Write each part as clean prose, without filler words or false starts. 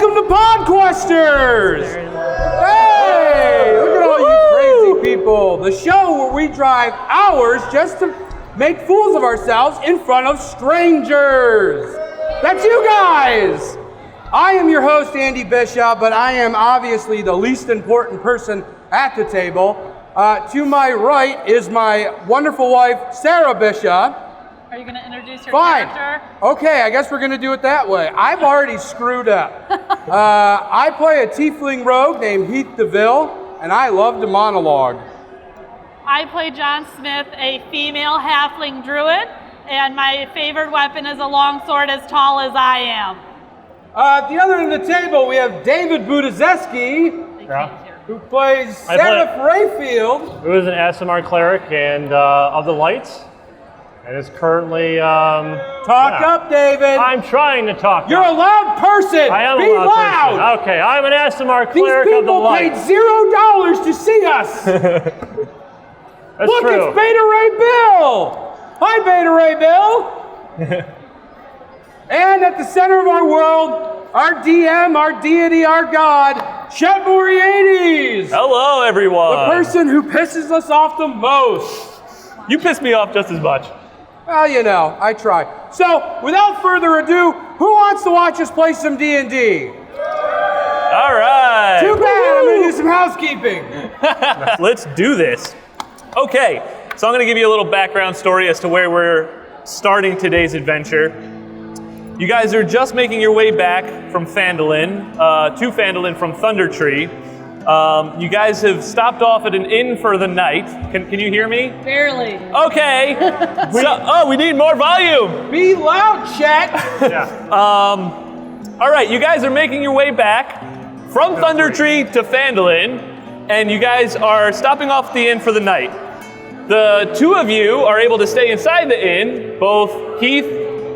Welcome to Podquesters! Hey! Look at all you crazy people. The show where we drive hours just to make fools of ourselves in front of strangers. That's you guys! I am your host, Andy Bishop, but I am obviously the least important person at the table. To my right is my wonderful wife, Sarah Bishop. Are you going to introduce your Fine. character? Okay, I guess we're going to do it that way. I've already screwed up. I play a tiefling rogue named Heath DeVille, and I love to monologue. I play John Smith, a female halfling druid, and my favorite weapon is a longsword as tall as I am. At the other end of the table, we have David Budizeski, who plays Seraph Rayfield. Who is an ASMR cleric and of the lights. And is currently, Talk up, David. I'm trying to talk. You're a loud person. I am Be a loud loud. person. Okay, I'm an ASMR These cleric of the people paid lights. $0 to see us. That's Look, true. it's Beta Ray Bill. Hi, Beta Ray Bill. And at the center of our world, our DM, our deity, our god, Chet Moriades. Hello, everyone. The person who pisses us off the most. You piss me off just as much. Well, you know, I try. So, without further ado, who wants to watch us play some D&D? All right. Too bad, I'm gonna do some housekeeping. Let's do this. Okay, so I'm going to give you a little background story as to where we're starting today's adventure. You guys are just making your way back from Phandalin, to Phandalin from Thunder Tree. You guys have stopped off at an inn for the night. Can you hear me? Barely. Okay. We need more volume. Be loud, Chet. Yeah. All right, you guys are making your way back from Thunder Tree to Phandalin, and you guys are stopping off at the inn for the night. The two of you are able to stay inside the inn. Both Heath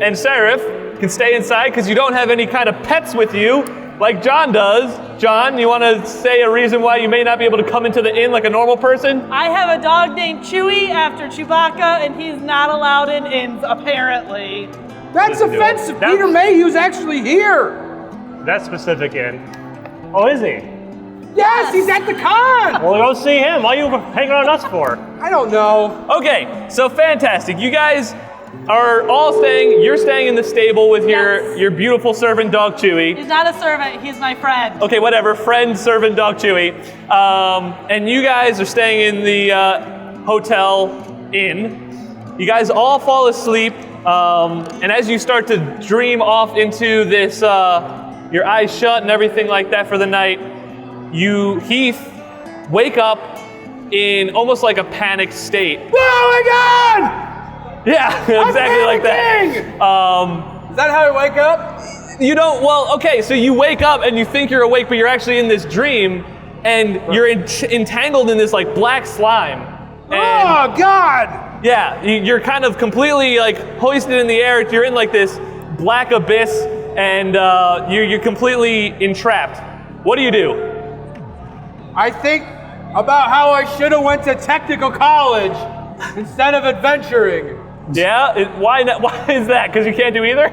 and Seraph can stay inside because you don't have any kind of pets with you like John does. John, you want to say a reason why you may not be able to come into the inn like a normal person? I have a dog named Chewie after Chewbacca, and he's not allowed in inns, apparently. That's offensive. Peter Mayhew's actually here. That specific inn. Oh, is he? Yes, he's at the con. Well, go see him. Why are you hanging on us for? I don't know. Okay, so fantastic. You guys are all you're staying in the stable with your beautiful servant dog Chewie. He's not a servant, he's my friend. Okay, whatever, friend, servant dog Chewie. And you guys are staying in the hotel inn. You guys all fall asleep, and as you start to dream off into this, your eyes shut and everything like that for the night, you, Heath, wake up in almost like a panicked state. Oh my God! Yeah, exactly like that. Is that how I wake up? You don't, well, okay, so you wake up and you think you're awake, but you're actually in this dream, and you're entangled in this like black slime. And, Oh God! yeah, you're kind of completely like hoisted in the air. You're in like this black abyss, and you're completely entrapped. What do you do? I think about how I should have went to technical college instead of adventuring. Yeah, why not? Why is that? Because you can't do either?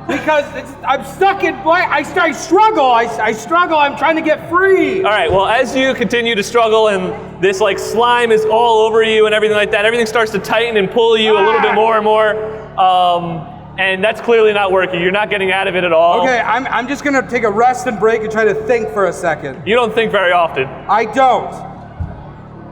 Because I'm stuck in black. I struggle. I struggle. I'm trying to get free. All right, well, as you continue to struggle and this like slime is all over you and everything like that, everything starts to tighten and pull you a little bit more and more. And that's clearly not working. You're not getting out of it at all. Okay, I'm just gonna take a rest and break and try to think for a second. You don't think very often. I don't.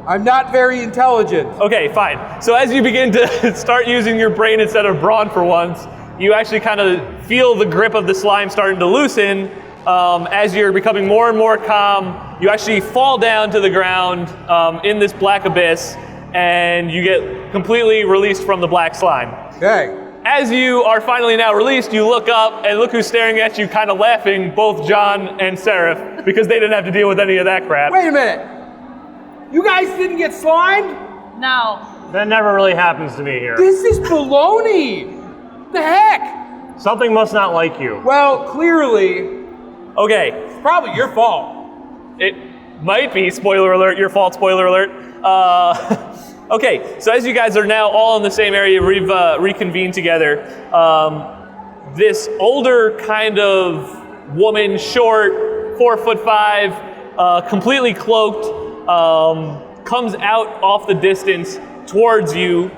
I'm not very intelligent. Okay, fine. So as you begin to start using your brain instead of brawn for once, you actually kind of feel the grip of the slime starting to loosen. As you're becoming more and more calm, you actually fall down to the ground in this black abyss, and you get completely released from the black slime. Okay. As you are finally now released, you look up and look who's staring at you, kind of laughing, both John and Seraph, because they didn't have to deal with any of that crap. Wait a minute. You guys didn't get slimed? No. That never really happens to me here. This is baloney. The heck? Something must not like you. Well, clearly, Okay, it's probably your fault. it might be, spoiler alert, your fault, spoiler alert. Okay, so as you guys are now all in the same area, we've reconvened together. This older kind of woman, short, 4'5", completely cloaked, comes out off the distance towards you.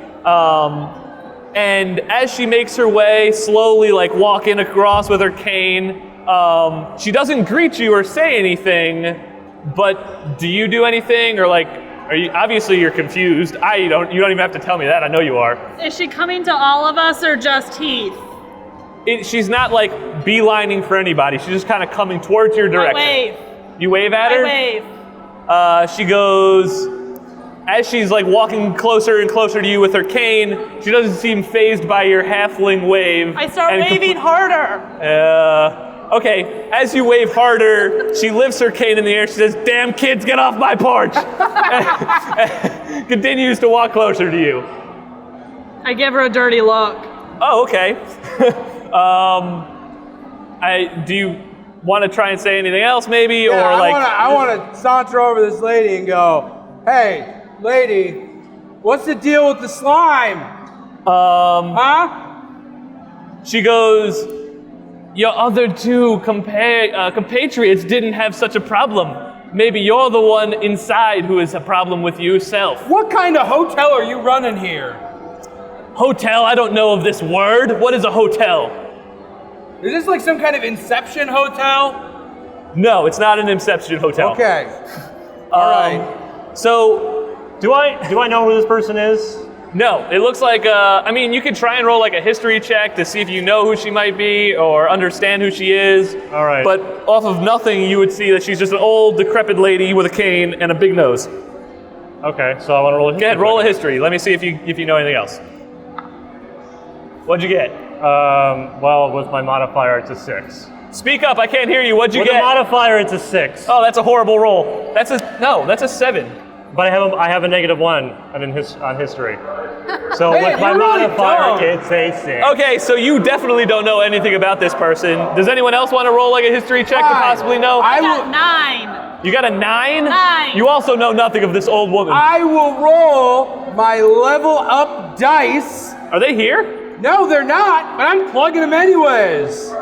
And as she makes her way, slowly like walking across with her cane, she doesn't greet you or say anything, but do you do anything, or like, obviously you're confused. You don't even have to tell me that, I know you are. Is she coming to all of us or just Heath? She's not like beelining for anybody, she's just kind of coming towards your direction. I wave. You wave at her? I wave. She goes, as she's like walking closer and closer to you with her cane, she doesn't seem fazed by your halfling wave. I start waving harder. Okay, as you wave harder, she lifts her cane in the air. She says, "Damn kids, get off my porch!" And continues to walk closer to you. I give her a dirty look. Oh, okay. Do you want to try and say anything else, maybe, Yeah, or like? I want to saunter over this lady and go, "Hey, lady, what's the deal with the slime? Huh?" She goes, "Your other two compatriots didn't have such a problem. Maybe you're the one inside who has a problem with yourself." What kind of hotel are you running here? Hotel? I don't know of this word. What is a hotel? Is this like some kind of Inception hotel? No, it's not an Inception hotel. Okay. All right. So, Do I know who this person is? no, it looks like, I mean, you could try and roll like a history check to see if you know who she might be or understand who she is. All right. But off of nothing, you would see that she's just an old, decrepit lady with a cane and a big nose. Okay, so I want to roll a history. Go ahead, roll a check. history. Let me see if you know anything else. What'd you get? Well, with my modifier, it's a 6. Speak up, I can't hear you. What'd you With get? the modifier, it's a 6. Oh, that's a horrible roll. That's a 7. But I have a -1 on history. So Hey, with my you're really modifier, dumb. it's a 6. Okay, so you definitely don't know anything about this person. Does anyone else want to roll like a history check to Fine. possibly know? I I got will. 9. You got a 9? 9. You also know nothing of this old woman. I will roll my level up dice. Are they here? No, they're not, but I'm plugging them anyways.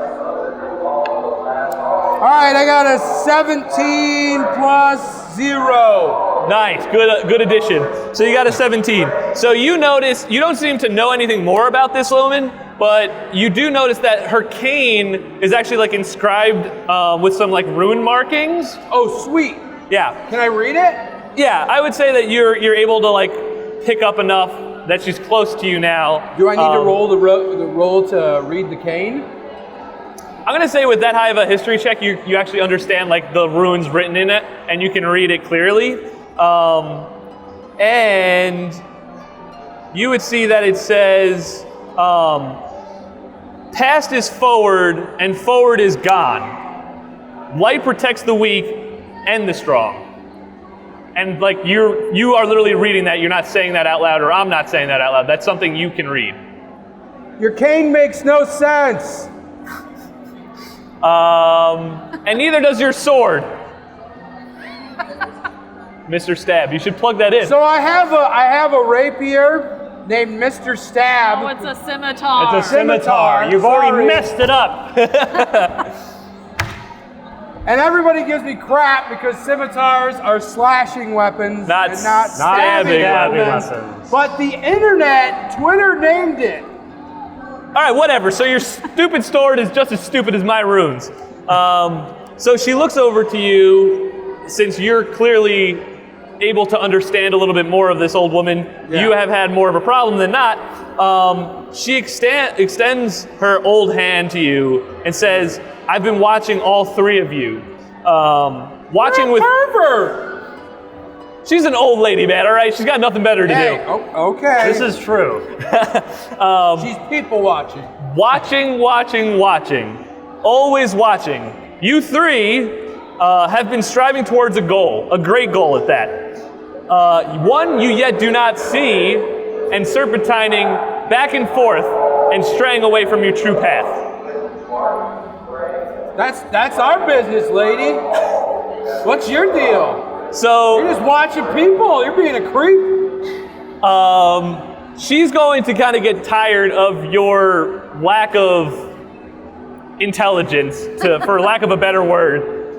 All right, I got a 17 plus 0. Nice, good addition. So you got a 17. So you notice, you don't seem to know anything more about this woman, but you do notice that her cane is actually like inscribed with some like rune markings. Oh, sweet. Yeah, Can I read it? yeah. I would say that you're able to like pick up enough that she's close to you now. Do I need to roll the roll to read the cane? I'm gonna say with that high of a history check, you actually understand like the runes written in it, and you can read it clearly. And you would see that it says, "Past is forward, and forward is gone. Light protects the weak and the strong." And like you are literally reading that. You're not saying that out loud, or I'm not saying that out loud. That's something you can read. Your cane makes no sense. And neither does your sword, Mr. Stab. You should plug that in. So I have a rapier named Mr. Stab. Oh, it's a scimitar. It's a scimitar. You've Sorry. already messed it up. And everybody gives me crap because scimitars are slashing weapons Not and not stabbing stabbing weapons. But the internet, Twitter named it. All right, whatever. So your stupid sword is just as stupid as my runes. So she looks over to you, since you're clearly able to understand a little bit more of this old woman. Yeah. You have had more of a problem than not. She extends her old hand to you and says, "I've been watching all three of you. Watching You're with." a pervert. She's an old lady, man. All right, she's got nothing better to Hey, do. okay. This is true. She's people watching. Watching. Always watching. You three have been striving towards a goal, a great goal at that. One you yet do not see, and serpentining back and forth and straying away from your true path. That's our business, lady. What's your deal? So You're just watching people. You're being a creep. she's going to kind of get tired of your lack of intelligence, for lack of a better word,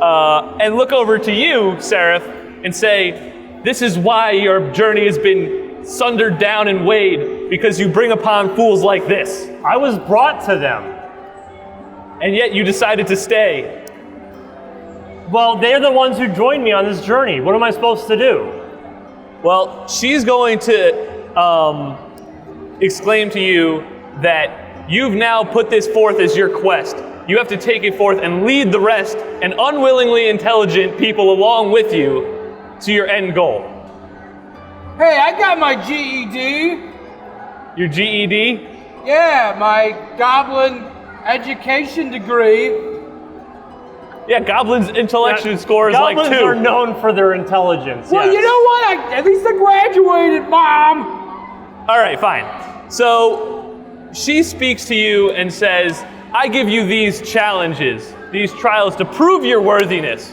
and look over to you, Seraph, and say, this is why your journey has been sundered down and weighed, because you bring upon fools like this. I was brought to them. And yet you decided to stay. Well, they're the ones who joined me on this journey. What am I supposed to do? Well, she's going to exclaim to you that you've now put this forth as your quest. You have to take it forth and lead the rest and unwillingly intelligent people along with you to your end goal. Hey, I got my GED. Your GED? Yeah, my goblin education degree. Yeah, Goblin's intellectual score is like 2. Goblins are known for their intelligence. Well, yes. you know what? At least I graduated, Mom. All right, fine. So she speaks to you and says, I give you these challenges, these trials to prove your worthiness.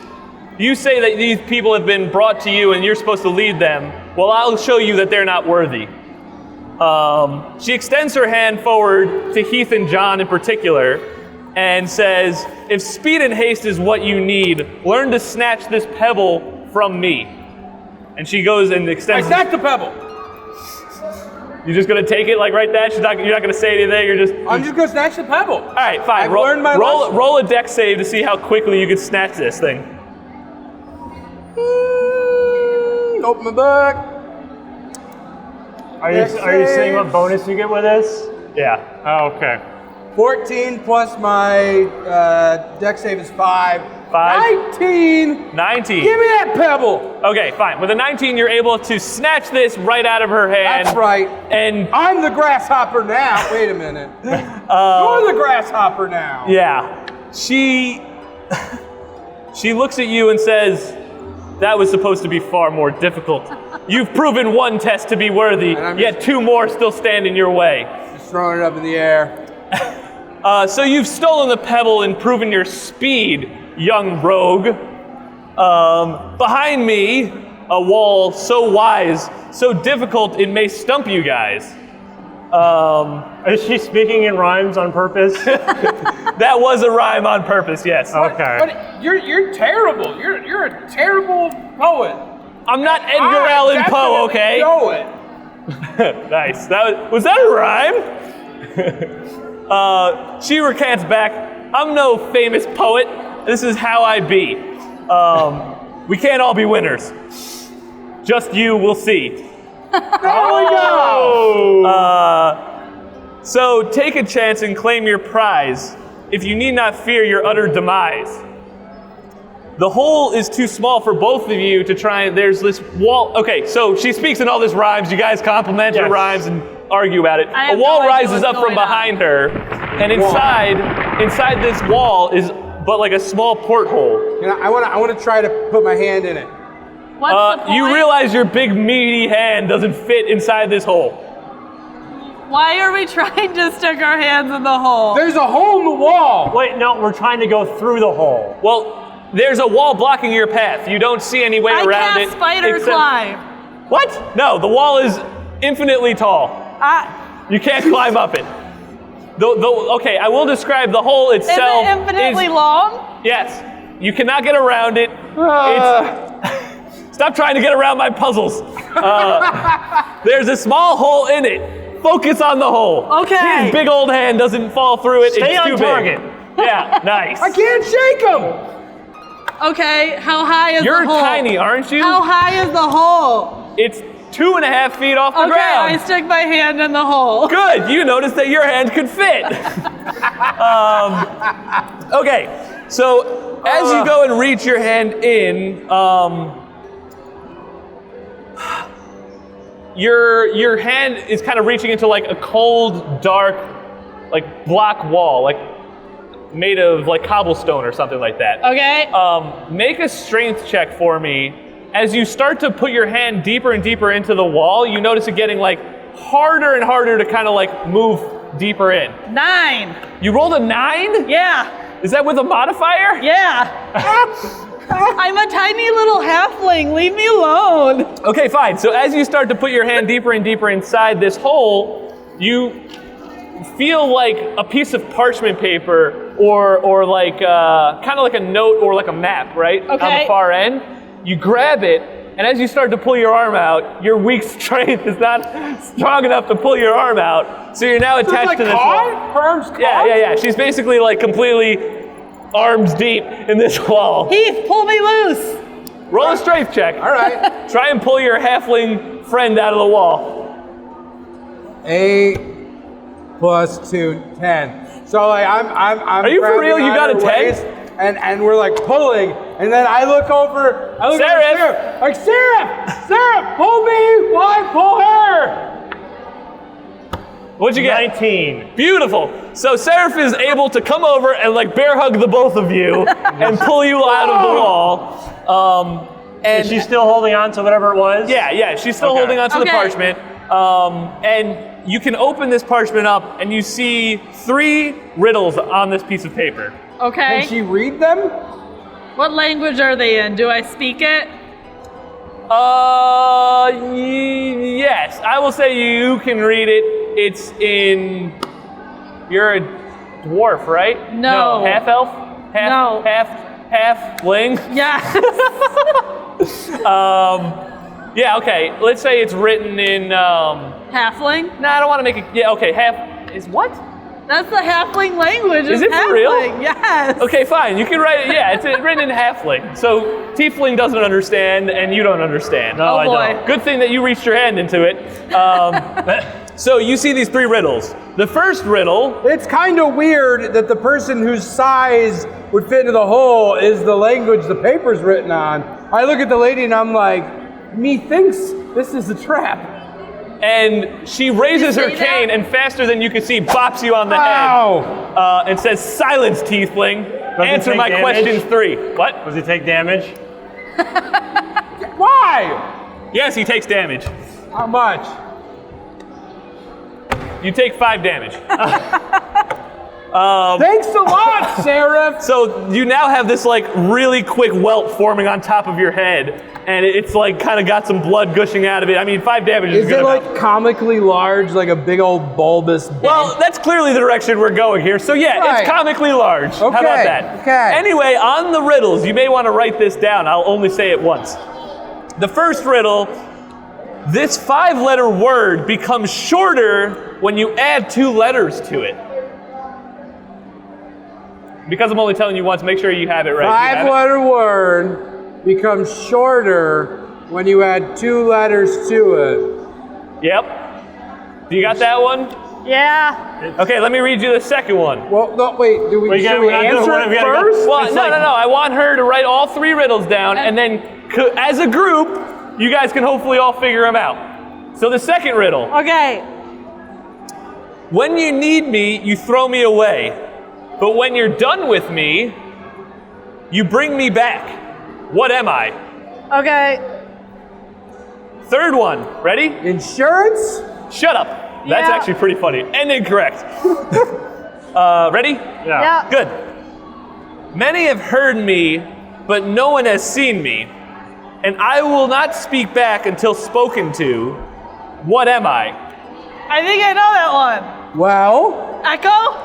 You say that these people have been brought to you and you're supposed to lead them. Well, I'll show you that they're not worthy. She extends her hand forward to Heath and John in particular and says, if speed and haste is what you need, learn to snatch this pebble from me. And she goes and extends. I snatched the pebble. You're just gonna take it like right there? You're not gonna say anything. I'm just gonna snatch the pebble. All right, fine. I've learned my lesson. Roll a dex save to see how quickly you can snatch this thing. Open my book. Are you saying what bonus you get with this? Yeah. Oh, okay. 14 plus my dex save is 5. 19. 19. Give me that pebble. Okay, fine. With a 19, you're able to snatch this right out of her hand. That's right. And I'm the grasshopper now. Wait a minute. You're the grasshopper now. yeah, she looks at you and says, that was supposed to be far more difficult. You've proven one test to be worthy, yet 2 more still stand in your way. Just throwing it up in the air. So you've stolen the pebble and proven your speed, young rogue. Behind me, a wall so wise, so difficult it may stump you guys. Is she speaking in rhymes on purpose? That was a rhyme on purpose, yes. Okay. But you're terrible. You're a terrible poet. I'm not Edgar Allan Poe, okay? Know it. Nice. Was that a rhyme? She recants back, I'm no famous poet. This is how I be. We can't all be winners. Just you, we'll see. So take a chance and claim your prize, if you need not fear your utter demise. The hole is too small for both of you to try, and there's this wall. Okay, so she speaks in all this rhymes. You guys compliment her rhymes and argue about it. A wall rises up from behind her, and inside this wall is but like a small porthole. I want to try to put my hand in it. What's the point? You realize your big meaty hand doesn't fit inside this hole. Why are we trying to stick our hands in the hole? There's a hole in the wall. Wait, no, we're trying to go through the hole. Well, there's a wall blocking your path. You don't see any way around it. I can't spider climb. What? No, the wall is infinitely tall. You can't climb up it. Okay, I will describe the hole itself. Is it infinitely long? Yes. You cannot get around it. Stop trying to get around my puzzles. There's a small hole in it. Focus on the hole. Okay. His big old hand doesn't fall through it. Stay it's on too target. Big. Yeah, nice. I can't shake him. Okay, how high is You're the hole? tiny, aren't you? How high is the hole? It's 2.5 feet off the Okay, ground. I stick my hand in the hole. Good, you noticed that your hand could fit. Okay, so as you go and reach your hand in, your hand is kind of reaching into like a cold, dark, like block wall, like made of like cobblestone or something like that. Okay. Make a strength check for me. As you start to put your hand deeper and deeper into the wall, you notice it getting like harder and harder to kind of like move deeper in. 9. You rolled a 9? Yeah. Is that with a modifier? Yeah. I'm a tiny little halfling. Leave me alone. Okay, fine. So as you start to put your hand deeper and deeper inside this hole, you feel like a piece of parchment paper or like kind of like a note or like a map, right? On the far end. You grab it, and as you start to pull your arm out, your weak strength is not strong enough to pull your arm out. So you're now attached to this wall. Her arm's caught? Yeah. She's basically like completely arms deep in this wall. Heath, pull me loose. Roll a strength check. All right. Try and pull your halfling friend out of the wall. 8 + 2, 10. So like I'm Are you for real? You got a 10? And we're like pulling, and then I look over. I look Seraph. at Seraph. Like Seraph, pull me while I pull her. What'd you get? 19. Beautiful. So Seraph is able to come over and like bear hug the both of you and pull you out of the wall. And Is she still holding on to whatever it was? Yeah. She's still holding on to the parchment. And you can open this parchment up, and you see 3 riddles on this piece of paper. Okay. Can she read them? What language are they in? Do I speak it? Yes. I will say you can read it. It's in. You're a dwarf, right? No. Half elf? No. Half ling? Yeah. Yeah, okay. Let's say it's written in. Halfling? No, I don't want to make it. Yeah, okay. Half is what? That's the halfling language. Is it for halfling. real? Yes. Okay, fine. You can write it. Yeah, it's written in halfling. So tiefling doesn't understand, and you don't understand. No, I boy. don't. Good thing that you reached your hand into it. So you see these 3 riddles. The first riddle. It's kind of weird that the person whose size would fit into the hole is the language the paper's written on. I look at the lady and I'm like, methinks this is a trap. And she raises her cane and faster than you can see, bops you on the Wow. head and says, "Silence, tiefling. he Answer take my damage? questions 3. What? Does he take damage? Why? Yes, he takes damage. How much? You take 5 damage. Thanks a lot, Seraph. So you now have this like really quick welt forming on top of your head, and it's like kind of got some blood gushing out of it. I mean, 5 damage is Is good it like enough. comically large, like a big old bulbous? Well, that's clearly the direction we're going here. So yeah, Right. it's comically large. How about Okay, that? okay. Anyway, on the riddles, you may want to write this down. I'll only say it once. The first riddle, this 5-letter word becomes shorter when you add 2 letters to it. Because I'm only telling you once, make sure you have it right. You have it? 5-letter word becomes shorter when you add 2 letters to it. Yep. You got that one? Yeah. Okay, let me read you the second one. Well, no, wait. Should we answer it first? Well, no. I want her to write all 3 riddles down, and then as a group, you guys can hopefully all figure them out. So the second riddle. Okay. When you need me, you throw me away. But when you're done with me, you bring me back. What am I? Okay. Third one. Ready? Insurance? Shut up. That's Yeah. actually pretty funny. And incorrect. Ready? Yeah. Good. Many have heard me, but no one has seen me. And I will not speak back until spoken to. What am I? I think I know that one. Well, Echo?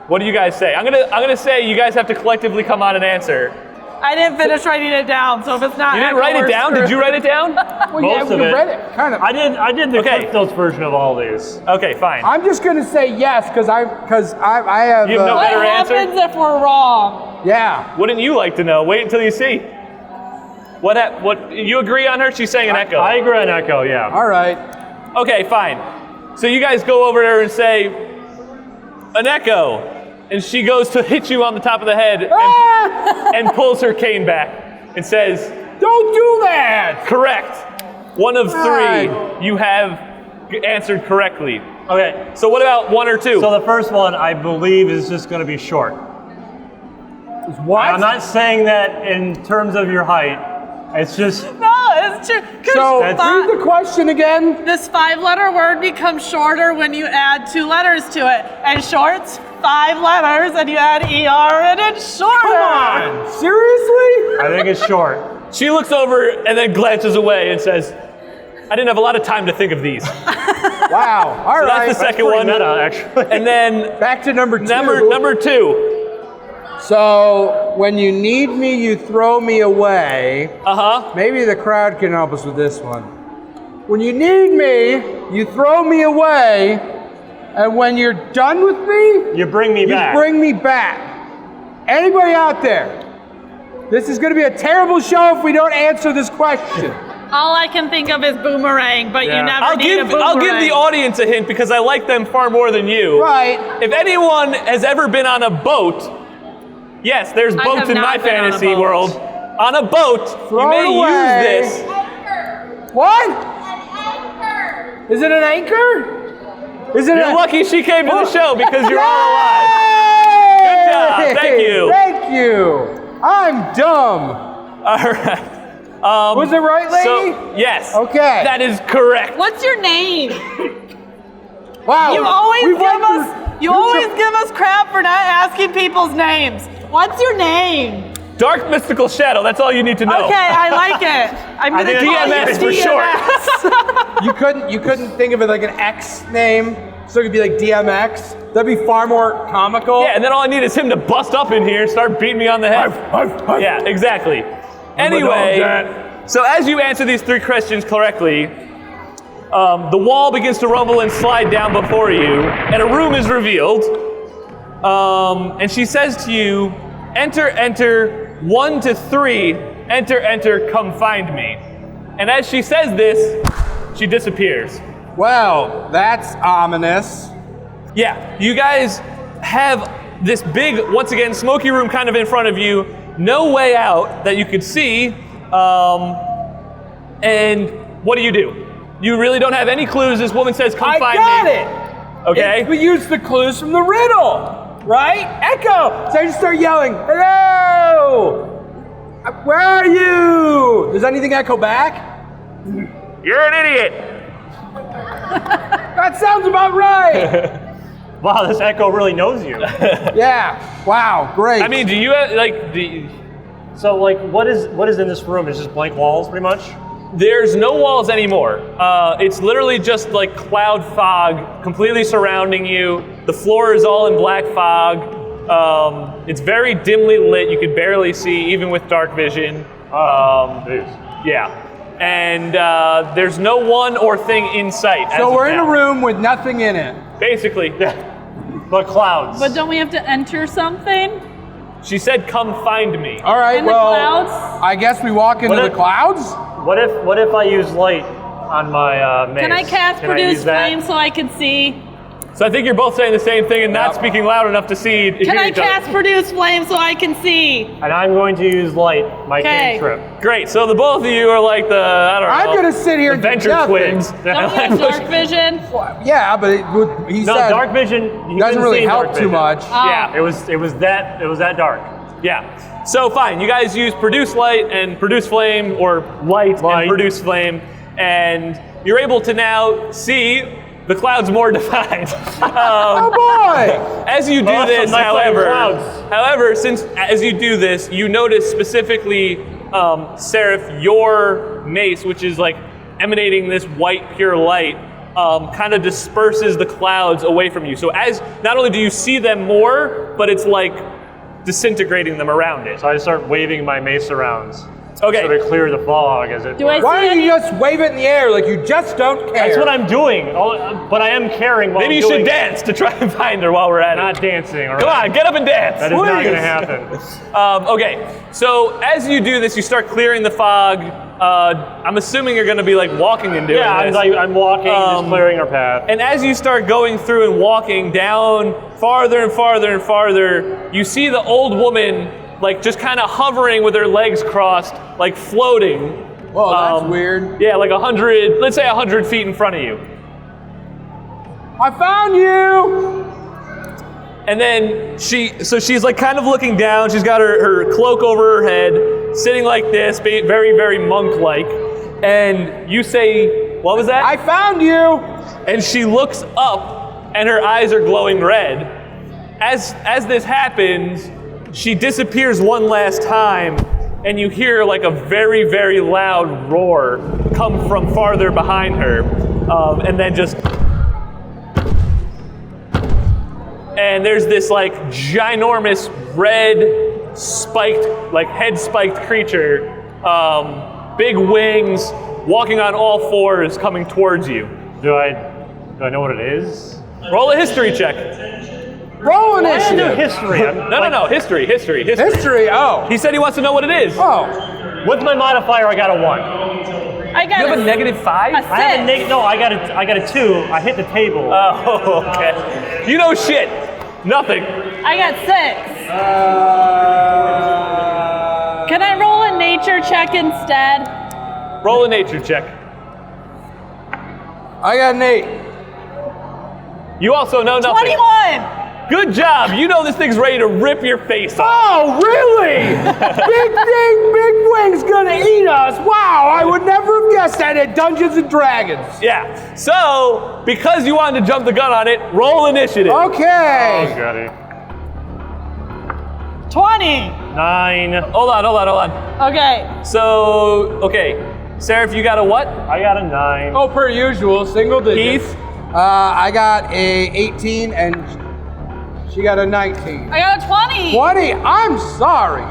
What do you guys say? I'm gonna say you guys have to collectively come on and answer. I didn't finish writing it down, so if it's not You didn't Echo, write it we're down? screwed. Did you write it down? well, Most of we it. read it, kind of. I did the Okay. Cliff Notes version of all these. Okay, fine. I'm just gonna say yes because I have. You have no What better answer? happens if we're wrong? Yeah. Wouldn't you like to know? Wait until you see. What you agree on her? She's saying an echo. I agree on Echo, yeah. All right. Okay, fine. So you guys go over there and say, an echo. And she goes to hit you on the top of the head and pulls her cane back and says, Don't do that. correct. One of 3 God. you have answered correctly. Okay, So what about 1 or 2? so the first one I believe is just going to be short. What? I'm not saying that in terms of your height. It's just No, it's true. 'Cause So That's- read the question again. this 5-letter word becomes shorter when you add 2 letters to it. And short's 5 letters, and you add ER, and it's shorter. Come on. Seriously? I think it's short. She looks over and then glances away and says, I didn't have a lot of time to think of these. Wow. All So right. that's the second one. Meta, actually. And then Back to number 2. number 2. So when you need me, you throw me away. Maybe the crowd can help us with this one. When you need me, you throw me away, and when you're done with me, You bring me back. you bring me back. Anybody out there? This is going to be a terrible show if we don't answer this question. All I can think of is boomerang, but Yeah. you never need a boomerang. I'll give the audience a hint because I like them far more than you. Right. If anyone has ever been on a boat, yes, there's I boats have in my not been on a fantasy boat. world. On a boat, Throw you may it away. use this. What? Is it an anchor? Is it You're lucky she came to the show because you're all alive. Good job. Thank you. Thank you. I'm dumb. All right. Was it right, lady? So, yes. Okay. That is correct. What's your name? Wow. You always We've went give us crap for not asking people's names. What's your name? Dark mystical shadow. That's all you need to know. Okay, I like it. I'm gonna think call DMX you for short. DMX. You couldn't think of it like an X name, so it could be like DMX. That'd be far more comical. Yeah, and then all I need is him to bust up in here and start beating me on the head. Yeah, exactly. Anyway, so as you answer these 3 questions correctly, the wall begins to rumble and slide down before you, and a room is revealed. And she says to you, enter, 1 to 3, enter, come find me. And as she says this, she disappears. Well, that's ominous. Yeah, you guys have this big, once again, smoky room kind of in front of you, no way out that you could see, and what do? You really don't have any clues. This woman says, come find me. I got it. Okay. We used the clues from the riddle, right? Echo. So I just start yelling, hello. Where are you? Does anything echo back? You're an idiot. That sounds about right. Wow, this echo really knows you. Yeah. Wow. Great. I mean, do you have, So, like, what is in this room? It's just blank walls, pretty much? there's no walls anymore. It's literally just like cloud fog completely surrounding you. The floor is all in black fog. It's very dimly lit. You could barely see, even with dark vision. Yeah. And there's no one or thing in sight. So we're in a room with nothing in it. Basically. But clouds. But don't we have to enter something? She said, "Come find me." All right, In the well, clouds? I guess we walk into the clouds? What if I use light on my mace? Can I cast Can produce use that? flame so I can see? So I think you're both saying the same thing and not speaking loud enough to see. Can I cast produce flame so I can see? And I'm going to use light, my Okay. cantrip. Great. So the both of you are like the, I don't know. I'm gonna sit here and do adventure nothing. twins. Don't you have dark vision? Yeah, but he No, said dark vision you doesn't couldn't really see help dark too vision. much. Yeah. It was that dark. Yeah. So fine, you guys use produce light and produce flame, or light and produce flame, and you're able to now see the clouds more defined. Oh boy! As you do Awesome, this, nice looking clouds. however, since as you do this, you notice specifically, Seraph, your mace, which is like emanating this white pure light, kind of disperses the clouds away from you. So as not only do you see them more, but it's like disintegrating them around it. So I start waving my mace around. Okay. So to clear the fog as it Do I were. Why see don't you any? just wave it in the air like you just don't care? That's what I'm doing. But I am carrying while Maybe I'm you doing should dance to try and find her while we're at Not it. dancing. All Come right? on, get up and dance. That is not Please. going to happen. Okay, so as you do this, you start clearing the fog. I'm assuming you're going to be like walking and doing Yeah, this. I'm walking, just clearing our path. And as you start going through and walking down farther and farther and farther, you see the old woman like just kind of hovering with her legs crossed, like floating. Whoa, that's weird. Yeah, like 100, let's say 100 feet in front of you. I found you! And then she's like kind of looking down. She's got her cloak over her head, sitting like this, very, very monk-like. And you say, what was that? I found you! And she looks up, and her eyes are glowing red. As this happens, she disappears one last time, and you hear like a very, very loud roar come from farther behind her, and then just and there's this like ginormous red spiked, like head spiked creature, big wings, walking on all fours, coming towards you. Do I know what it is? Roll a history check. Roll I do initiative. history. No, history. History, oh. He said he wants to know what it is. Oh. With my modifier, I got a 1. I got You have a negative 5? a I have a 6. no, I got a 2. I hit the table. Oh, okay. You know shit. Nothing. I got 6. Can I roll a nature check instead? Roll a nature check. I got an 8. You also know nothing. 21. Good job. You know this thing's ready to rip your face off. Oh, really? Big wing's gonna eat us. Wow, I would never have guessed that at Dungeons and Dragons. Yeah. So, because you wanted to jump the gun on it, roll initiative. Okay. Oh, got it. 20. 9. Hold on. Okay. So, okay. Seraph, you got a what? I got a 9. Oh, per usual, single digits. Keith? I got a 18 and she got a 19. I got a 20. 20? I'm sorry.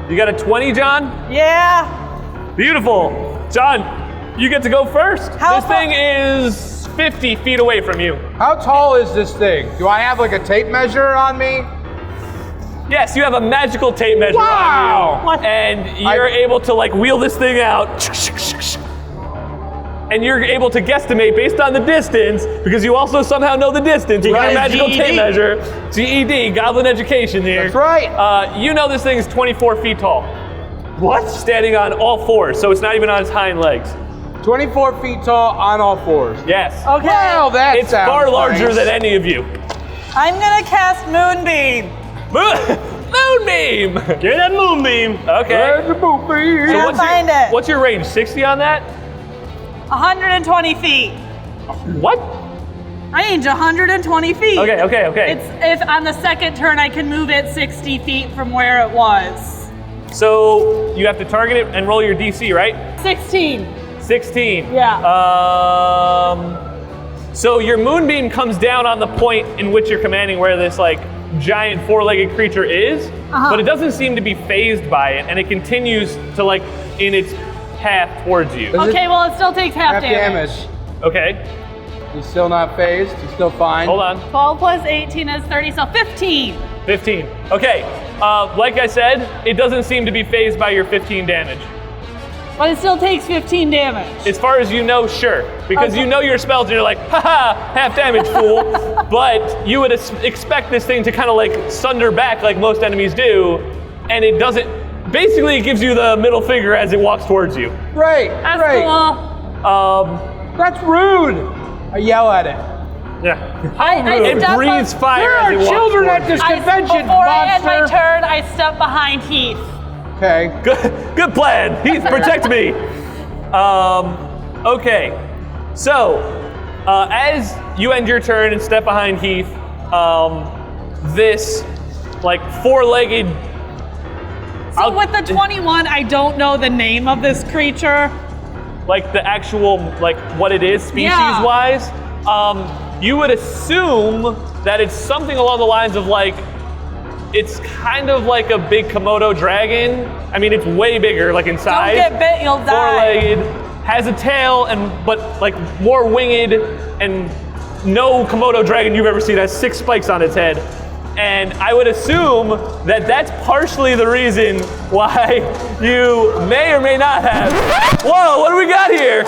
You got a 20, John? Yeah. Beautiful. John, you get to go first. How This far- thing is 50 feet away from you. How tall is this thing? Do I have like a tape measure on me? Yes, you have a magical tape measure Wow. on you. And you're able to like wheel this thing out. And you're able to guesstimate based on the distance, because you also somehow know the distance with your Right. magical GED. tape measure. GED, Goblin Education here. That's right. You know this thing is 24 feet tall. What? Standing on all fours, so it's not even on its hind legs. 24 feet tall on all fours. Yes. Okay. Well, that It's sounds far larger nice. than any of you. I'm gonna cast Moonbeam. Moonbeam! Give me that moonbeam. Okay. There's the movie. Yeah. Can't find it. What's your range? 60 on that? 120 feet. What? Range 120 feet. Okay. It's if on the second turn I can move it 60 feet from where it was. So you have to target it and roll your DC, right? 16. 16. Yeah. So your moonbeam comes down on the point in which you're commanding where this like giant four-legged creature is, but it doesn't seem to be phased by it, and it continues to like in its path towards you. Does Okay, it well it still takes half damage. Okay. He's still not phased. He's still fine. Hold on. 12 plus 18 is 30, so 15. 15. Okay. Like I said, it doesn't seem to be phased by your 15 damage. But it still takes 15 damage. As far as you know, sure. Because Okay. you know your spells and you're like, haha, half damage, fool. But you would expect this thing to kind of like sunder back like most enemies do, and it doesn't. Basically, it gives you the middle finger as it walks towards you. Great. That's great. cool. That's rude. I yell at it. Yeah. It step breathes up- fire There as are it walks children towards at this you. convention, Before I end my monster. turn, I step behind Heath. Okay. Good plan. Heath, protect me. Okay. So, as you end your turn and step behind Heath, this like four-legged. So with the 21, I don't know the name of this creature. Like the actual, like what it is species-wise, you would assume that it's something along the lines of like, it's kind of like a big Komodo dragon. I mean, it's way bigger, like in size. Don't get bit, you'll die. Four-legged, has a tail, but like more winged, and no Komodo dragon you've ever seen has 6 spikes on its head. And I would assume that that's partially the reason why you may or may not have. Whoa, what do we got here?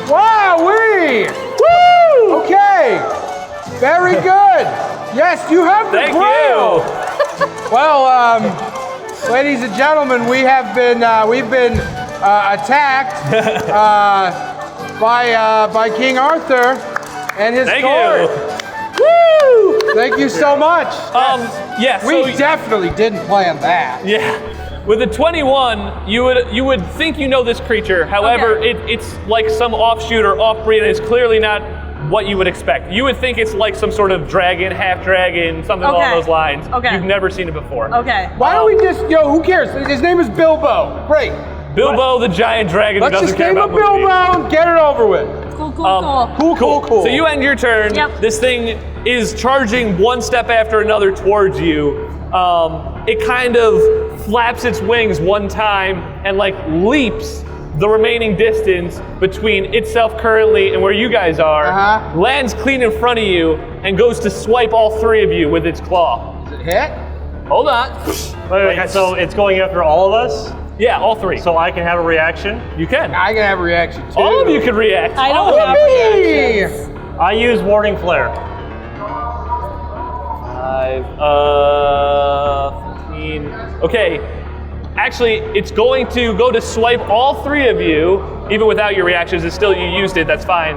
Wowee! Woo! Okay. Very good. Yes, you have the Thank braille. you. Well, ladies and gentlemen, we've been attacked by King Arthur and his Thank court. you. Woo! Thank you so much. Yeah, We so definitely didn't plan that. yeah. With a 21, you would think you know this creature. However, Okay. it's like some offshoot or off-breed, and it's clearly not what you would expect. You would think it's like some sort of dragon, half-dragon, something along Okay. those lines. Okay. You've never seen it before. Okay. Why don't we just, who cares? His name is Bilbo. Great. Bilbo the giant dragon Let's who just doesn't care name him about movies. Bilbo and get it over with. Cool. Cool. So you end your turn. Yep. This thing is charging one step after another towards you. It kind of flaps its wings one time and like leaps the remaining distance between itself currently and where you guys are, lands clean in front of you, and goes to swipe all three of you with its claw. Does it hit? Hold on. Wait, so it's going after all of us? Yeah, all three. So I can have a reaction? You can. I can have a reaction too. All of you can react. I All don't of have you. reactions. I use Warding Flare. 15. Okay. Actually, it's going to go to swipe all three of you, even without your reactions. It's still, you used it, that's fine.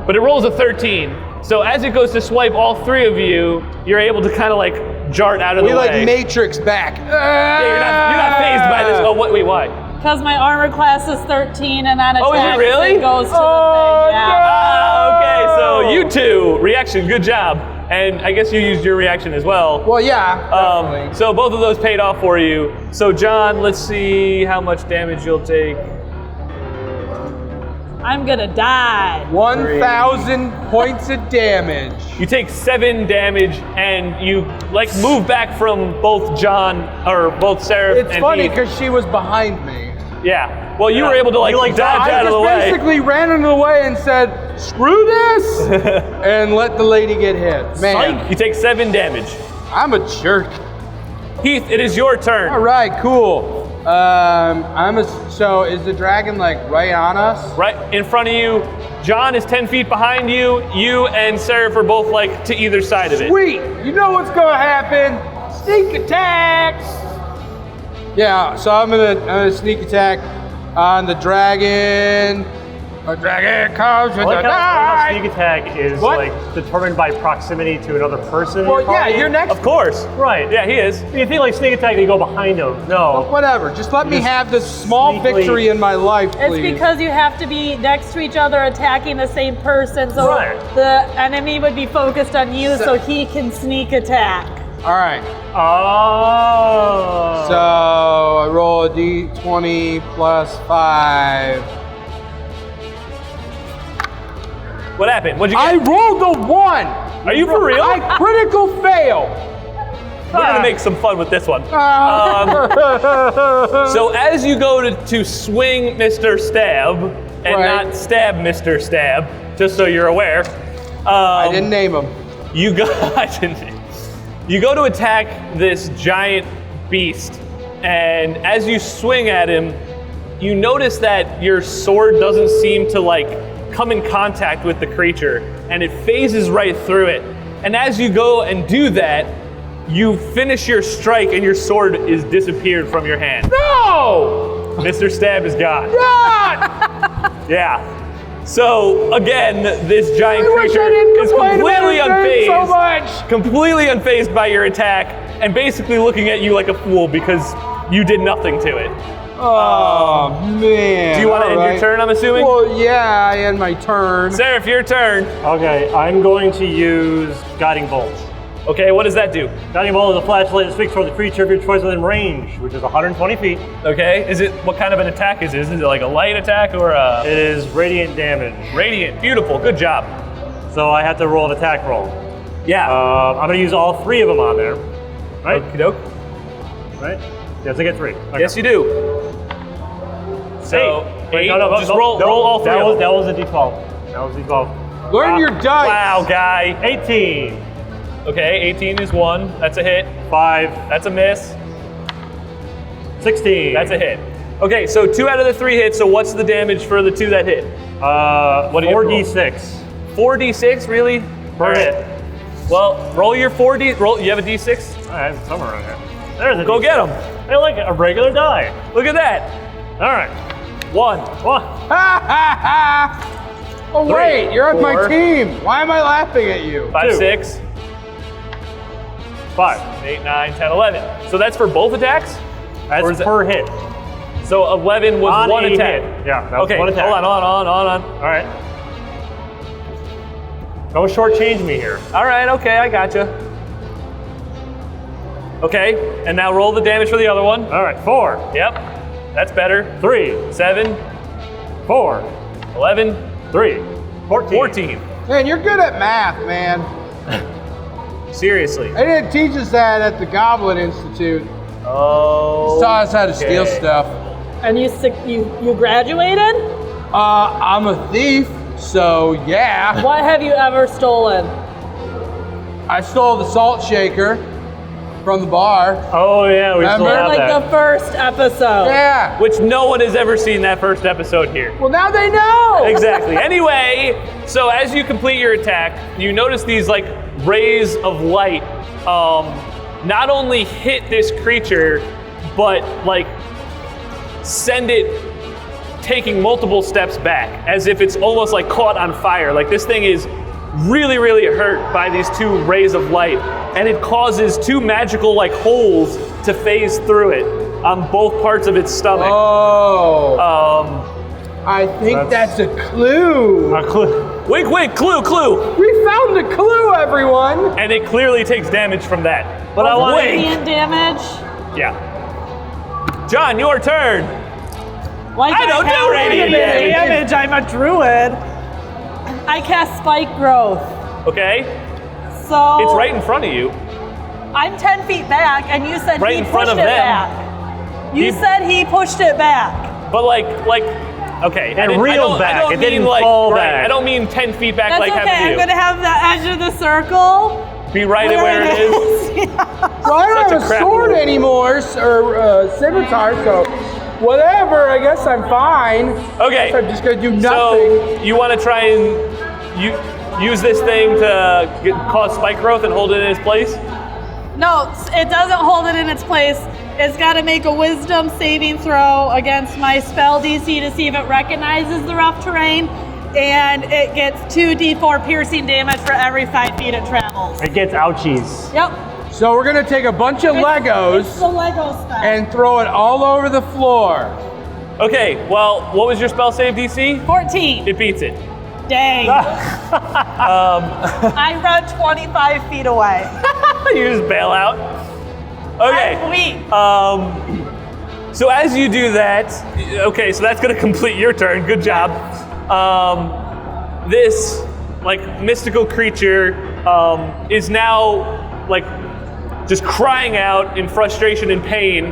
But it rolls a 13. So as it goes to swipe all three of you, you're able to kind of like jart out of the way. We like Matrix back. Yeah, you're not phased by this. Oh, wait, why? Because my armor class is 13 and then Oh, is it attacks really? and goes to the thing. Yeah. Okay, so you two, reaction, good job. And I guess you used your reaction as well. Well, yeah. Definitely. So both of those paid off for you. So John, let's see how much damage you'll take. I'm gonna die. 1,000 points of damage. You take 7 damage, and you like move back from both John or both Seraph It's and funny Heath. because she was behind me. Yeah. Well, you were able to like dodge I out of just the way. basically ran into the way and said, "Screw this," and let the lady get hit. Man, You take 7 damage. I'm a jerk. Heath, it is your turn. All right, cool. So is the dragon like right on us? Right in front of you. John is 10 feet behind you. You and Seraph are both like to either side of it. Sweet. You know what's gonna happen? Sneak attacks. Yeah. So I'm gonna sneak attack on the dragon. A dragon comes with I like a how knife. sneak attack is What? like determined by proximity to another person. in Well, your yeah, party. you're next. Of course. Right. Yeah, he is. You think like sneak attack, you go behind him. No. Whatever. Just let me Just have this small sneakily- victory in my life, It's please. because you have to be next to each other attacking the same person, so Right. the enemy would be focused on you so he can sneak attack. All right. Oh. So I roll a d20 plus 5. What happened? What'd you I get? rolled a 1. Are you for real? I critical fail. We're gonna make some fun with this one. So as you go to swing Mr. Stab and Right. not stab Mr. Stab, just so you're aware, I didn't name him. you go. You go to attack this giant beast, and as you swing at him, you notice that your sword doesn't seem to like come in contact with the creature, and it phases right through it. And as you go and do that, you finish your strike, and your sword is disappeared from your hand. No! Mr. Stab is gone. God! Yeah. So again, this giant I wish creature I didn't is complain about completely his name unfazed. so much. Completely unfazed by your attack, and basically looking at you like a fool because you did nothing to it. Oh, man. Do you want to end your turn, I'm assuming? Well, yeah, I end my turn. Seraph, your turn. Okay, I'm going to use Guiding Bolt. Okay, what does that do? Guiding Bolt is a flashlight that speaks toward the creature of your choice within range, which is 120 feet. Okay, what kind of an attack is it? Is it like a light attack or a It is radiant damage. radiant? Beautiful, good job. So I have to roll an attack roll. Yeah. I'm going to use all 3 of them on there. Right? Okie doke. Right? Yes, I get 3. Okay. Yes, you do. So, Wait, eight, no, just roll all 3 of them. That was a D12. That was a D12. Learn your dice. Wow, guy. 18. Okay, 18 is 1. That's a hit. 5. That's a miss. 16. That's a hit. Okay, so 2 out of the 3 hits. So what's the damage for the 2 that hit? What do you 4d6 4d6, really? per hit. Well, roll your 4d. Roll. You have a d6? I have somewhere around here. There's a Go D6. get them. I like a regular die. Look at that. All right. 1. Well, Ha ha ha! Oh, wait, you're on my 4. team. Why am I laughing at you? 5, 2. 6, 5. 8, 9, 10, 11. So that's for both attacks? Or is That's it- per hit. So 11 was On 1 a attack. hit. Yeah, that was Okay, 1 attack. hold on. All right. Don't shortchange me here. All right, okay, I gotcha. Okay, and now roll the damage for the other one. All right. 4, Yep, that's better. 3, 7, 4, 11, 3, 14. 14. Man, you're good at math, man. Seriously. They didn't teach us that at the Goblin Institute. Oh. Taught us how to steal stuff. And you graduated? I'm a thief, so yeah. What have you ever stolen? I stole the salt shaker from the bar. Oh yeah, we still Remember? have Like that. the first episode. Yeah. Which no one has ever seen that first episode here. Well, now they know. Exactly. Anyway, so as you complete your attack, you notice these like rays of light not only hit this creature, but like send it taking multiple steps back, as if it's almost like caught on fire. Like this thing is really, really hurt by these two rays of light, and it causes two magical like holes to phase through it on both parts of its stomach. Oh. I think that's a clue. A clue. Wink, wink, clue, clue. We found a clue, everyone. And it clearly takes damage from that. But I want Radiant damage. Yeah. John, your turn. Like I don't do have radiant Damage, I'm a druid. I cast Spike Growth. Okay. So It's right in front of you. I'm 10 feet back, and you said Right he in front pushed of it them. back. You He- said he pushed it back. But like, okay. reeled back. It didn't fall back. I don't mean 10 feet back That's like okay. having I'm you. going to have the edge of the circle. Be right at where it is. Well, I don't Such a have a crap sword rule. anymore, or scimitar, so whatever. I guess I'm fine. Okay. So I'm just gonna do nothing. So you want to try and use this thing to cause spike growth and hold it in its place? No, it doesn't hold it in its place. It's got to make a wisdom saving throw against my spell DC to see if it recognizes the rough terrain. And it gets 2d4 piercing damage for every 5 feet it travels. It gets ouchies. Yep. So we're gonna take a bunch of It's Legos the Lego spell. and throw it all over the floor. Okay. Well, what was your spell save DC? 14. It beats it. Dang. I run 25 feet away. You just bail out. Okay. I'm weak. So as you do that, okay, so that's gonna complete your turn. Good job. This like mystical creature is now like just crying out in frustration and pain,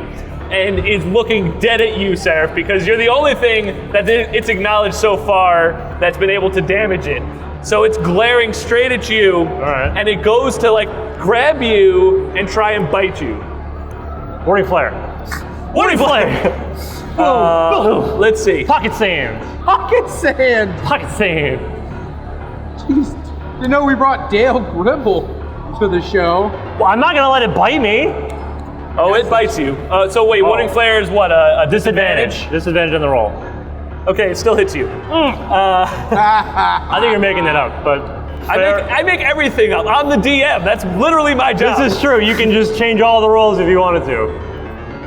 and is looking dead at you, Seraph, because you're the only thing that it's acknowledged so far that's been able to damage it. So it's glaring straight at you, right. and it goes to like grab you and try and bite you. Warning flare. Warning flare! Let's see. Pocket sand. Pocket sand. Pocket sand. Jeez. You know we brought Dale Gribble to the show. Well, I'm not gonna let it bite me. Oh, it bites you. So wait, warning flare is what? A disadvantage? Disadvantage on the roll. Okay, it still hits you. I think you're making that up, but I make everything up. I'm the DM. That's literally my job. this is true. You can just change all the rolls if you wanted to.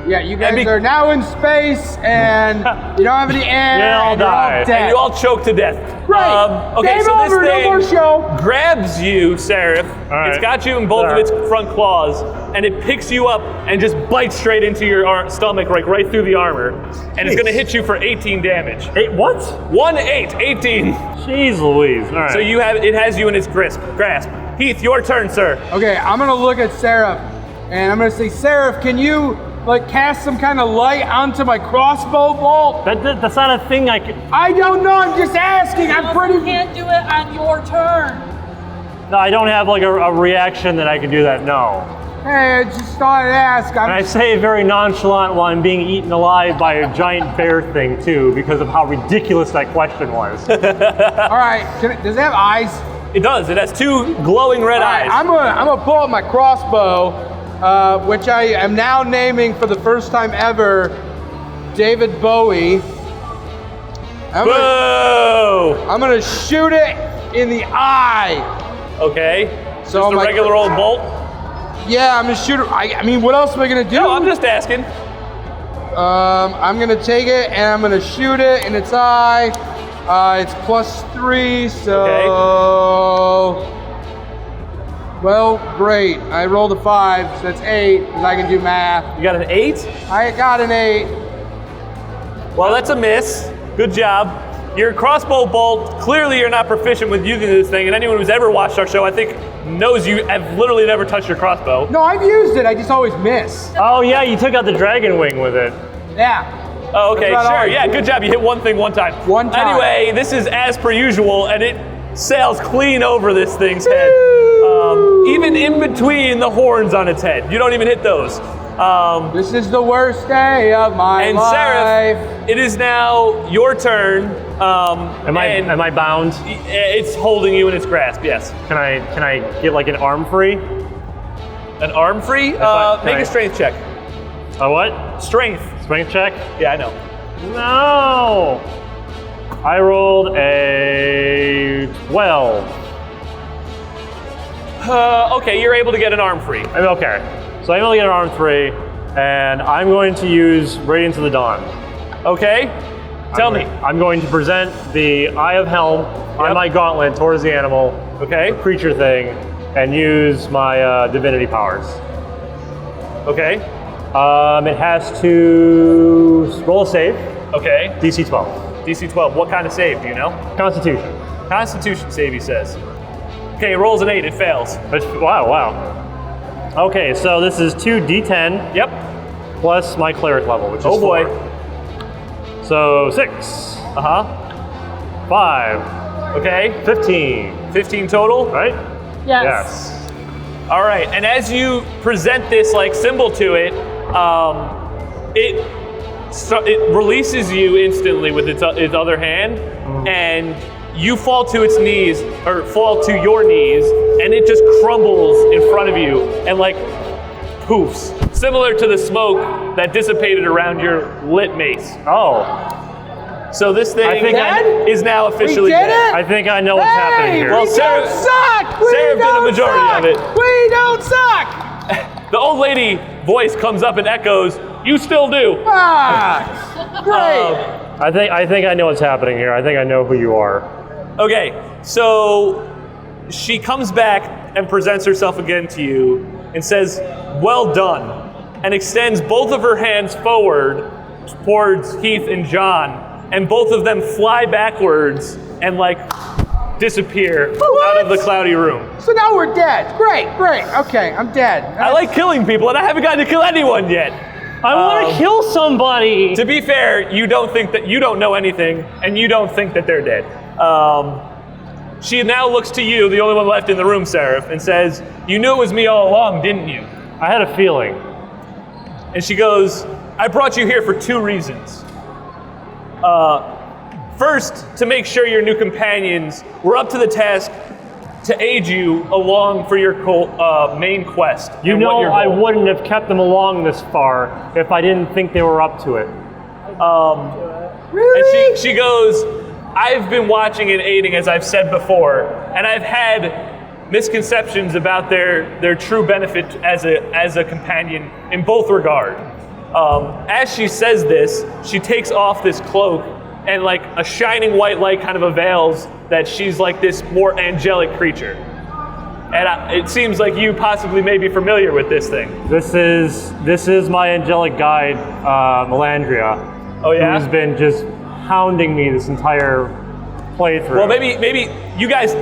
Yeah, you guys are now in space and you don't have any air. They all and you're die. dead. And you all choke to death. Right. Okay, Game so over, this no more thing show. grabs you, Seraph. right. It's got you in both of its front claws, and it picks you up and just bites straight into your stomach, like right through the armor. And it's going to hit you for 18 damage. 8 what? 18. Jeez Louise. All right. So it has you in its grasp. Heath, your turn, sir. Okay, I'm gonna look at Seraph and I'm gonna say, Seraph, can you like cast some kind of light onto my crossbow bolt? That's not a thing I can. I don't know, I'm just asking. I'm You pretty. can't do it on your turn. No, I don't have like a reaction that I can do that. No. Hey, I just thought I'd ask. And I say it very nonchalant while I'm being eaten alive by a giant bear thing too, because of how ridiculous that question was. All right, does it have eyes? It does. It has two glowing red All right, eyes. I'm gonna pull out my crossbow, which I am now naming for the first time ever, David Bowie. I'm gonna shoot it in the eye. Okay. So Just a my regular old bolt? Yeah, I'm gonna shoot it. I mean, what else am I gonna do? No, I'm just asking. I'm gonna take it and I'm gonna shoot it in its eye. It's +3, so. Okay. Well, great. I rolled a 5, so that's 8, because I can do math. You got an 8? I got an 8. Well, that's a miss. Good job. Your crossbow bolt, clearly you're not proficient with using this thing, and anyone who's ever watched our show, I think knows you have literally never touched your crossbow. No, I've used it. I just always miss. Oh yeah, you took out the dragon wing with it. Yeah. Oh, okay, That's about all sure. I Yeah, do. good job. You hit one thing one time. One time. Anyway, this is as per usual, and it sails clean over this thing's head. Even in between the horns on its head. You don't even hit those. This is the worst day of my And life. Seraph, it is now your turn. Am I bound? It's holding you in its grasp, yes. Can I get like an arm free? An arm free? can Make I- a strength check. A what? Strength. Strength check? Yeah, I know. No! I rolled a 12. Okay, you're able to get an arm free. Okay, so I'm able to get an arm free, and I'm going to use Radiance of the Dawn. Okay, tell me. I'm going to present the Eye of Helm on my gauntlet towards the animal, Okay, creature thing, and use my divinity powers. okay, It has to roll a save, okay. DC 12. DC 12, what kind of save, do you know? Constitution. Constitution save, he says. Okay, it rolls an 8, it fails. Wow. Okay, so this is 2d10 Yep. plus my cleric level, which is Oh boy. 4. So 6, Uh-huh. 5, Okay, 15, 15 total. right? Yes. All right, and as you present this like symbol to it, it releases you instantly with its other hand, and you fall to its knees, or fall to your knees, and it just crumbles in front of you and like poofs, similar to the smoke that dissipated around your lit mace. Oh, So this thing I think is now officially We did dead. it! I think I know what's happening here. Well, we Sarah- don't suck! We Sarah did the don't majority suck! of it. We don't suck! The old lady voice comes up and echoes, "You still do." Ah, great. I think I know what's happening here. I think I know who you are. Okay, so she comes back and presents herself again to you and says, "Well done," and extends both of her hands forward towards Heath and John, and both of them fly backwards and like disappear out of the cloudy room. So now we're dead. Great, great. Okay, I'm dead. I like killing people, and I haven't gotten to kill anyone yet. I want to kill somebody. To be fair, you don't know anything, and you don't think that they're dead. She now looks to you, the only one left in the room, Seraph, and says, "You knew it was me all along, didn't you?" I had a feeling. And she goes, "I brought you here for 2 reasons. First, to make sure your new companions were up to the task to aid you along for your main quest. You and what know your I goal." wouldn't have kept them along this far if I didn't think they were up to it. Really? And she goes, "I've been watching and aiding, as I've said before, and I've had misconceptions about their true benefit as a companion in both regard." As she says this, she takes off this cloak, and like a shining white light kind of avails that she's like this more angelic creature. And it seems like you possibly may be familiar with this thing. This is my angelic guide, Melandria. Oh yeah? Who's been just hounding me this entire playthrough. Well, maybe you guys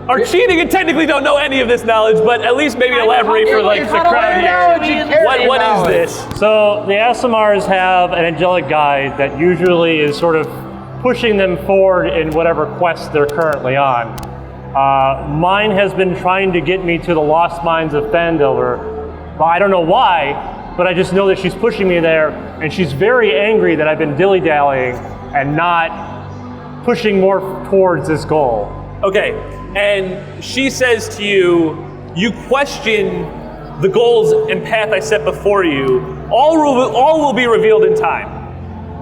are cheating and technically don't know any of this knowledge, but at least maybe elaborate for like the crowd here. What is this? So the ASMRs have an angelic guide that usually is sort of pushing them forward in whatever quest they're currently on. Mine has been trying to get me to the lost mines of Phandelver. Well, I don't know why, but I just know that she's pushing me there, and she's very angry that I've been dilly-dallying and not pushing more towards this goal. Okay, and she says to you, "You question the goals and path I set before you. All will be revealed in time.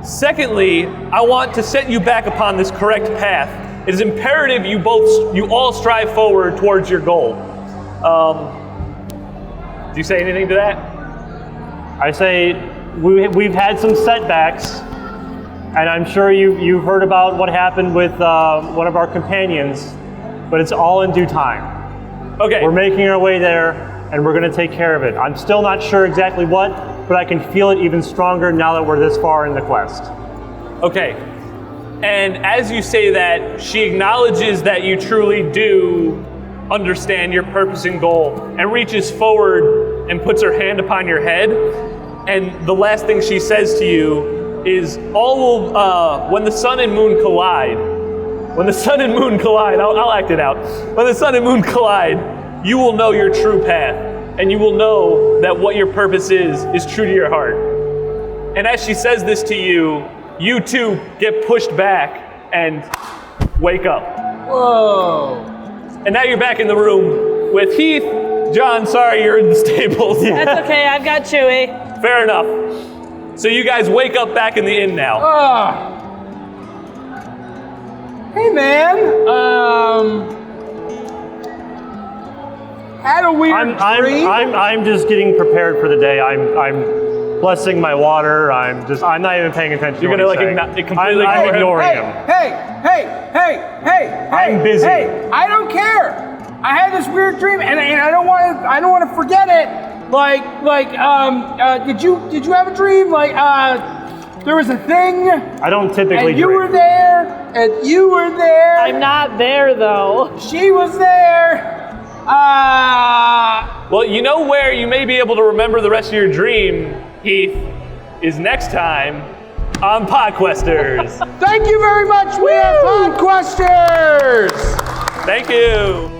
Secondly, I want to set you back upon this correct path. It is imperative you all strive forward towards your goal." Do you say anything to that? I say we've had some setbacks, and I'm sure you've heard about what happened with one of our companions, but it's all in due time. Okay. We're making our way there, and we're going to take care of it. I'm still not sure exactly what, but I can feel it even stronger now that we're this far in the quest. Okay. And as you say that, she acknowledges that you truly do understand your purpose and goal, and reaches forward and puts her hand upon your head. And the last thing she says to you is, when the sun and moon collide, I'll act it out. When the sun and moon collide, you will know your true path, and you will know that what your purpose is true to your heart. And as she says this to you, you too get pushed back and wake up. Whoa. And now you're back in the room with Heath. John, sorry, you're in the stables. That's okay, I've got Chewy. Fair enough. So you guys wake up back in the inn now. Hey man, had a weird dream. I'm just getting prepared for the day. I'm blessing my water. I'm not even paying attention. You're to gonna what he's like saying. completely I'm ignore ignoring him. Hey, I'm busy. Hey, I don't care. I had this weird dream, and I don't want to forget it. Did you have a dream? There was a thing. I don't typically and you dream. were there, and you were there. I'm not there though. She was there. Well, you know where you may be able to remember the rest of your dream, Heath, is next time on Podquesters. Thank you very much. We are Podquesters. Thank you.